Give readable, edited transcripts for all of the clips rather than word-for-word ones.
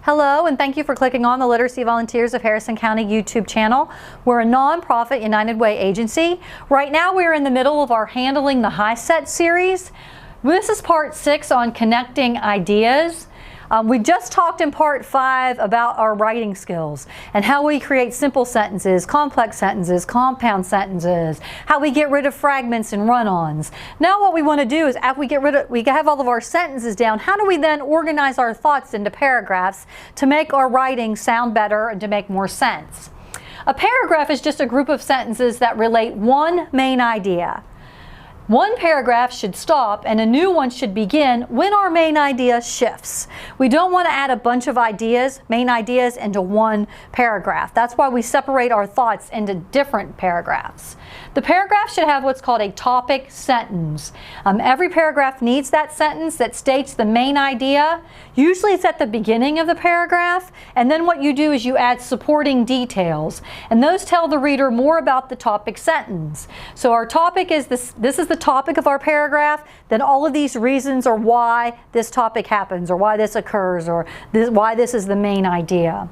Hello, and thank you for clicking on the Literacy Volunteers of Harrison County YouTube channel. We're a nonprofit United Way agency. Right now we're in the middle of our Handling the HiSet series. This is part 6 on connecting ideas. We just talked in part 5 about our writing skills and how we create simple sentences, complex sentences, compound sentences, how we get rid of fragments and run-ons. Now what we want to do is after we have all of our sentences down, how do we then organize our thoughts into paragraphs to make our writing sound better and to make more sense? A paragraph is just a group of sentences that relate one main idea. One paragraph should stop and a new one should begin when our main idea shifts. We don't want to add a bunch of ideas, main ideas, into one paragraph. That's why we separate our thoughts into different paragraphs. The paragraph should have what's called a topic sentence. Every paragraph needs that sentence that states the main idea. Usually it's at the beginning of the paragraph, and then what you do is you add supporting details, and those tell the reader more about the topic sentence. So our topic is this is the topic of our paragraph, then all of these reasons are why this topic happens, or why this occurs, or why this is the main idea.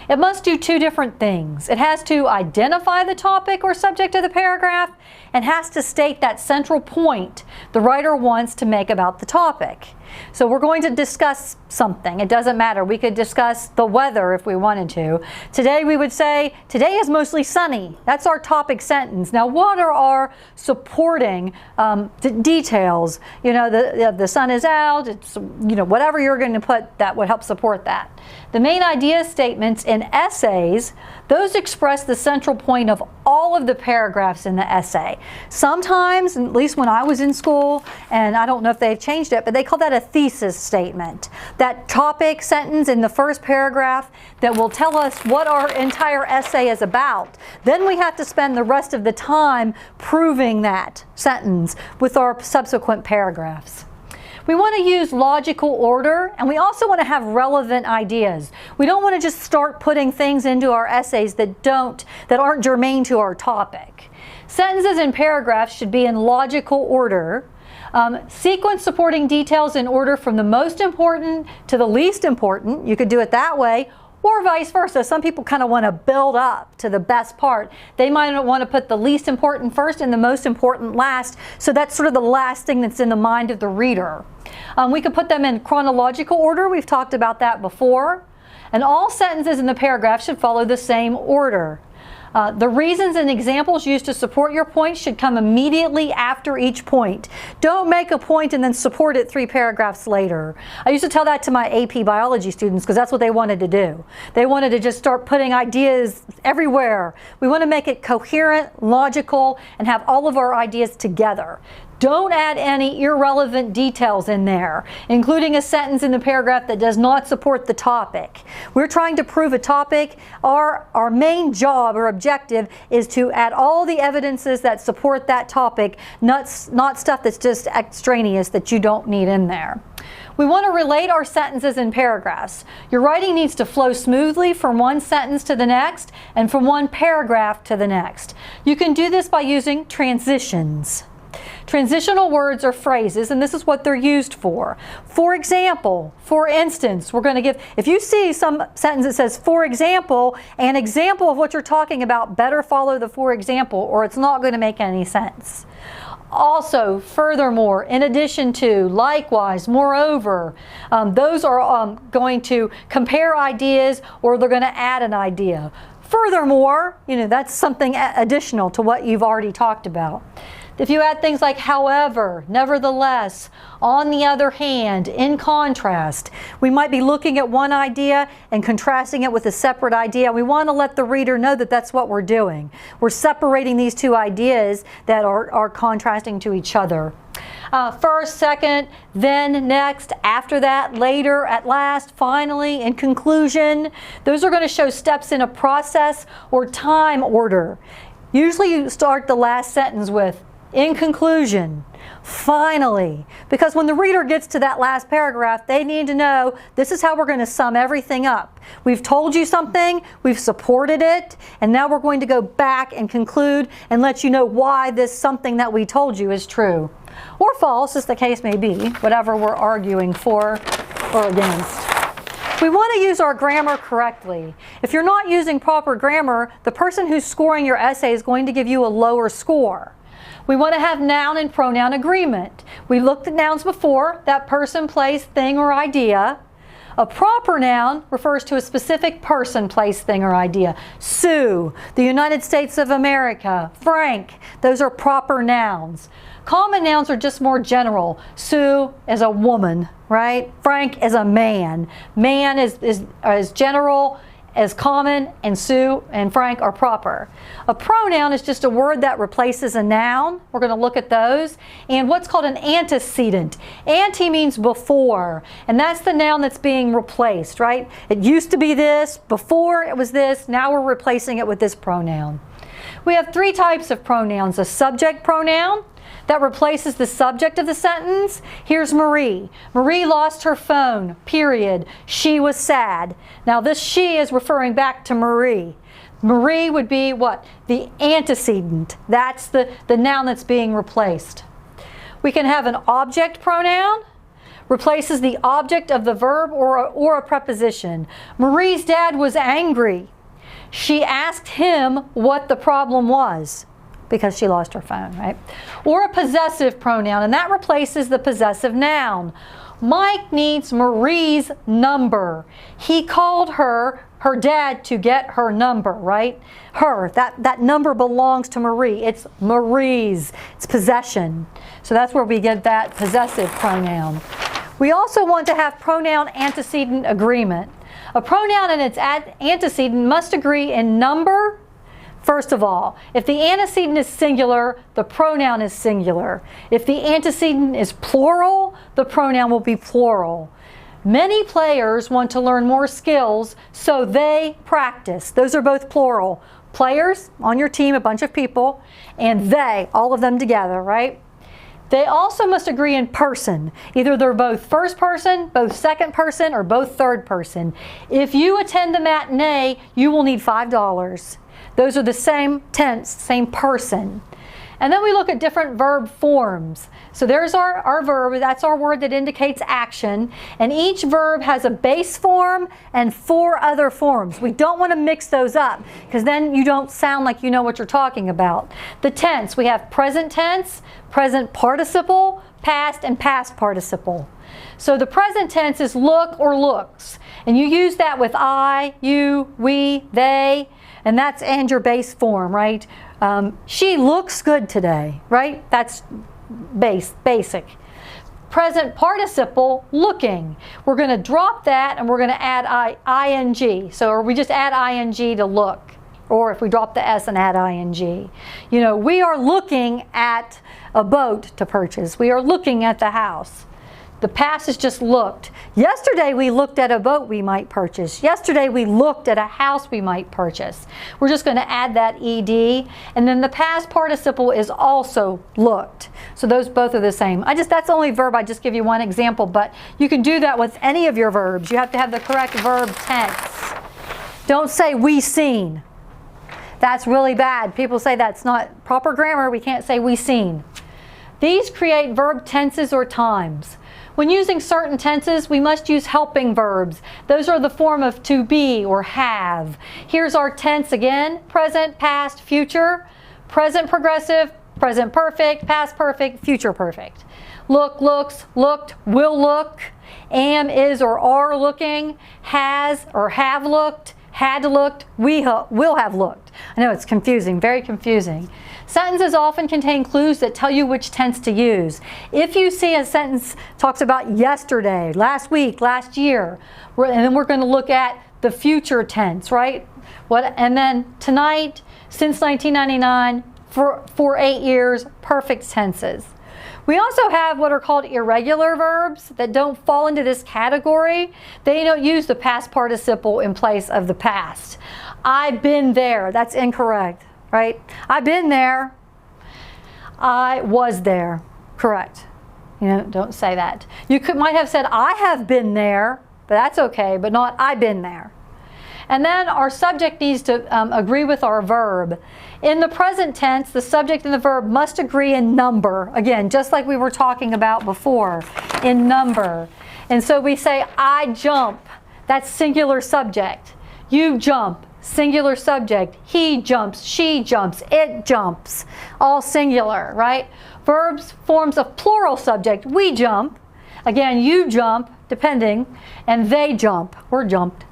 It must do two different things. It has to identify the topic or subject of the paragraph and has to state that central point the writer wants to make about the topic. So we're going to discuss something. It doesn't matter. We could discuss the weather if we wanted to. Today we would say, today is mostly sunny. That's our topic sentence. Now what are our supporting details? You know, the sun is out, it's, you know, whatever you're going to put that would help support that. The main idea statements in essays, those express the central point of all of the paragraphs in the essay. Sometimes, at least when I was in school, and I don't know if they've changed it, but they call that a thesis statement. That topic sentence in the first paragraph that will tell us what our entire essay is about. Then we have to spend the rest of the time proving that sentence with our subsequent paragraphs. We want to use logical order, and we also want to have relevant ideas. We don't want to just start putting things into our essays that aren't germane to our topic. Sentences and paragraphs should be in logical order. Sequence supporting details in order from the most important to the least important. You could do it that way, or vice versa. Some people kind of want to build up to the best part. They might want to put the least important first and the most important last, so that's sort of the last thing that's in the mind of the reader. We could put them in chronological order. We've talked about that before. And all sentences in the paragraph should follow the same order. The reasons and examples used to support your point should come immediately after each point. Don't make a point and then support it 3 paragraphs later. I used to tell that to my AP biology students because that's what they wanted to do. They wanted to just start putting ideas everywhere. We want to make it coherent, logical, and have all of our ideas together. Don't add any irrelevant details in there, including a sentence in the paragraph that does not support the topic. We're trying to prove a topic. Our main job or objective is to add all the evidences that support that topic, not stuff that's just extraneous that you don't need in there. We want to relate our sentences and paragraphs. Your writing needs to flow smoothly from one sentence to the next and from one paragraph to the next. You can do this by using transitions. Transitional words are phrases, and this is what they're used for. For example, for instance, we're going to give, if you see some sentence that says, for example, an example of what you're talking about, better follow the for example, or it's not going to make any sense. Also, furthermore, in addition to, likewise, moreover, those are going to compare ideas, or they're going to add an idea. Furthermore, you know, that's something additional to what you've already talked about. If you add things like however, nevertheless, on the other hand, in contrast, we might be looking at one idea and contrasting it with a separate idea. We want to let the reader know that that's what we're doing. We're separating these two ideas that are contrasting to each other. First, second, then, next, after that, later, at last, finally, in conclusion. Those are going to show steps in a process or time order. Usually you start the last sentence with in conclusion, finally, because when the reader gets to that last paragraph, they need to know this is how we're going to sum everything up. We've told you something, we've supported it, and now we're going to go back and conclude and let you know why this something that we told you is true. Or false, as the case may be, whatever we're arguing for or against. We want to use our grammar correctly. If you're not using proper grammar, the person who's scoring your essay is going to give you a lower score. We want to have noun and pronoun agreement. We looked at nouns before, that person, place, thing, or idea. A proper noun refers to a specific person, place, thing, or idea. Sue, the United States of America, Frank, those are proper nouns. Common nouns are just more general. Sue is a woman, right? Frank is a man. Man is general, as common, and Sue and Frank are proper. A pronoun is just a word that replaces a noun. We're going to look at those. And what's called an antecedent. Ante means before, and that's the noun that's being replaced, right? It used to be this, before it was this, now we're replacing it with this pronoun. We have three types of pronouns. A subject pronoun that replaces the subject of the sentence. Here's Marie. Marie lost her phone, period. She was sad. Now this she is referring back to Marie. Marie would be what? The antecedent. That's the noun that's being replaced. We can have an object pronoun. Replaces the object of the verb or a preposition. Marie's dad was angry. She asked him what the problem was, because she lost her phone, right? Or a possessive pronoun, and that replaces the possessive noun. Mike needs Marie's number. He called her dad to get her number, right? Her, that number belongs to Marie. It's Marie's, it's possession. So that's where we get that possessive pronoun. We also want to have pronoun antecedent agreement. A pronoun and its antecedent must agree in number. First of all, if the antecedent is singular, the pronoun is singular. If the antecedent is plural, the pronoun will be plural. Many players want to learn more skills, so they practice. Those are both plural. Players on your team, a bunch of people, and they, all of them together, right? They also must agree in person. Either they're both first person, both second person, or both third person. If you attend the matinee, you will need $5. Those are the same tense, same person. And then we look at different verb forms. So there's our verb, that's our word that indicates action. And each verb has a base form and 4 other forms. We don't want to mix those up, because then you don't sound like you know what you're talking about. The tense, we have present tense, present participle, past, and past participle. So the present tense is look or looks. And you use that with I, you, we, they. And your base form, right? She looks good today, right? That's basic. Present participle, looking. We're going to drop that and we're going to add ing. So or we just add ing to look. Or if we drop the s and add ing. You know, we are looking at a boat to purchase. We are looking at the house. The past is just looked. Yesterday we looked at a boat we might purchase. Yesterday we looked at a house we might purchase. We're just going to add that ed. And then the past participle is also looked. So those both are the same. That's the only verb. I just give you one example, but you can do that with any of your verbs. You have to have the correct verb tense. Don't say we seen. That's really bad. People say that's not proper grammar. We can't say we seen. These create verb tenses or times. When using certain tenses, we must use helping verbs. Those are the form of to be or have. Here's our tense again: present, past, future. Present progressive, present perfect, past perfect, future perfect. Look, looks, looked, will look. Am, is, or are looking. Has or have looked. Had looked, will have looked. I know it's confusing, very confusing. Sentences often contain clues that tell you which tense to use. If you see a sentence talks about yesterday, last week, last year, and then we're going to look at the future tense, right? And then tonight, since 1999, for 8 years, perfect tenses. We also have what are called irregular verbs that don't fall into this category. They don't use the past participle in place of the past. I've been there. That's incorrect, right? I've been there. I was there. Correct. You know, don't say that. You might have said I have been there, but that's okay, but not I've been there. And then our subject needs to agree with our verb. In the present tense, the subject and the verb must agree in number. Again, just like we were talking about before, in number. And so we say, I jump. That's singular subject. You jump, singular subject. He jumps, she jumps, it jumps. All singular, right? Verbs, forms of plural subject. We jump. Again, you jump, depending, and they jump, or jumped.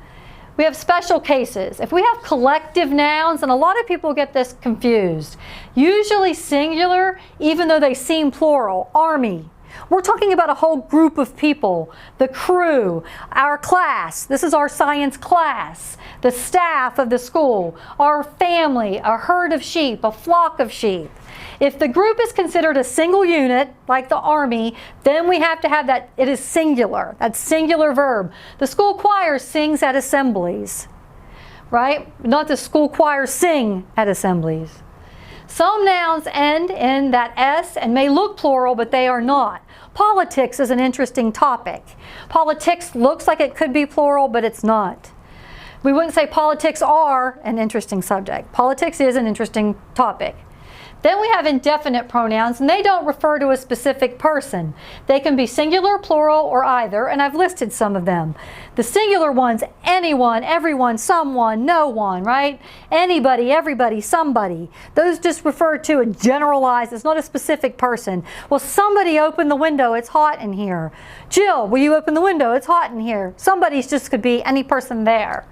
We have special cases. If we have collective nouns, and a lot of people get this confused, usually singular, even though they seem plural. Army. We're talking about a whole group of people. The crew, our class, this is our science class, the staff of the school, our family, a herd of sheep, a flock of sheep. If the group is considered a single unit, like the Army, then we have to have that, it is singular, that singular verb. The school choir sings at assemblies, right? Not the school choir sing at assemblies. Some nouns end in that S and may look plural, but they are not. Politics is an interesting topic. Politics looks like it could be plural, but it's not. We wouldn't say politics are an interesting subject. Politics is an interesting topic. Then we have indefinite pronouns, and they don't refer to a specific person. They can be singular, plural, or either, and I've listed some of them. The singular ones, anyone, everyone, someone, no one, right? Anybody, everybody, somebody. Those just refer to a generalized, it's not a specific person. Well, somebody open the window, it's hot in here. Jill, will you open the window? It's hot in here. Somebody's just could be any person there.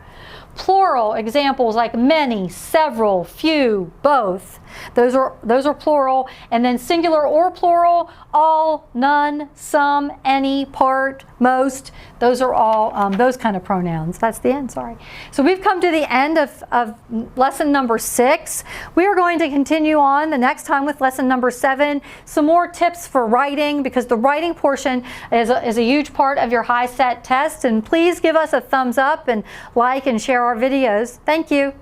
Plural examples like many, several, few, both. Those are plural. And then singular or plural, all, none, some, any, part, most. Those are all those kind of pronouns. That's the end, sorry. So we've come to the end of lesson number 6. We are going to continue on the next time with lesson number 7. Some more tips for writing, because the writing portion is a huge part of your HiSet test. And please give us a thumbs up and like and share our videos. Thank you.